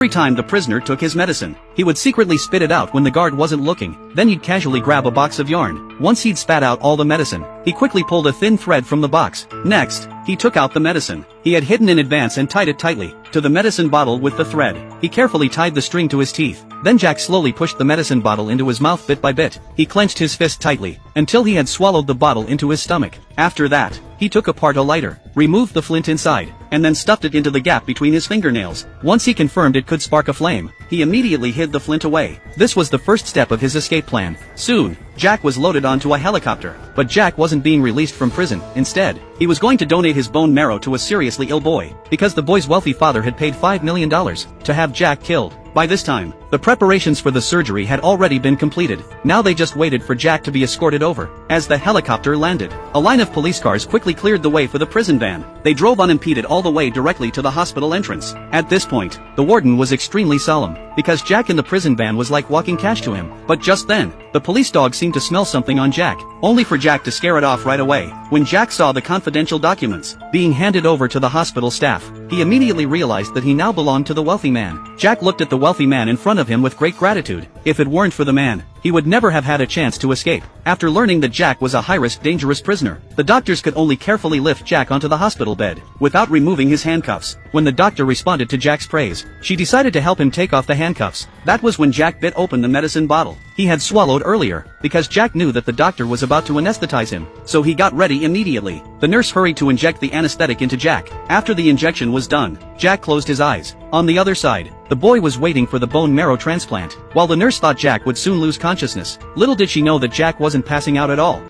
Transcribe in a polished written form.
Every time the prisoner took his medicine, he would secretly spit it out when the guard wasn't looking, then he'd casually grab a box of yarn. Once he'd spat out all the medicine, he quickly pulled a thin thread from the box. Next, he took out the medicine he had hidden in advance and tied it tightly to the medicine bottle with the thread. He carefully tied the string to his teeth. Then Jack slowly pushed the medicine bottle into his mouth bit by bit. He clenched his fist tightly until he had swallowed the bottle into his stomach. After that, he took apart a lighter, removed the flint inside, and then stuffed it into the gap between his fingernails. Once he confirmed it could spark a flame, he immediately hid the flint away. This was the first step of his escape plan. Soon, Jack was loaded onto a helicopter. But Jack wasn't being released from prison. Instead, he was going to donate his bone marrow to a seriously ill boy, because the boy's wealthy father had paid $5 million to have Jack killed. By this time, the preparations for the surgery had already been completed. Now they just waited for Jack to be escorted over. As the helicopter landed, a line of police cars quickly cleared the way for the prison van. They drove unimpeded all the way directly to the hospital entrance. At this point, the warden was extremely solemn, because Jack in the prison van was like walking cash to him. But just then, the police dog seemed to smell something on Jack, only for Jack to scare it off right away. When Jack saw the confidential documents being handed over to the hospital staff, he immediately realized that he now belonged to the wealthy man. Jack looked at the wealthy man in front of him with great gratitude. If it weren't for the man, he would never have had a chance to escape. After learning that Jack was a high-risk, dangerous prisoner, the doctors could only carefully lift Jack onto the hospital bed, without removing his handcuffs. When the doctor responded to Jack's praise, she decided to help him take off the handcuffs. That was when Jack bit open the medicine bottle he had swallowed earlier, because Jack knew that the doctor was about to anesthetize him, so he got ready immediately. The nurse hurried to inject the anesthetic into Jack. After the injection was done, Jack closed his eyes. On the other side, the boy was waiting for the bone marrow transplant. While the nurse thought Jack would soon lose consciousness, little did she know that Jack wasn't passing out at all.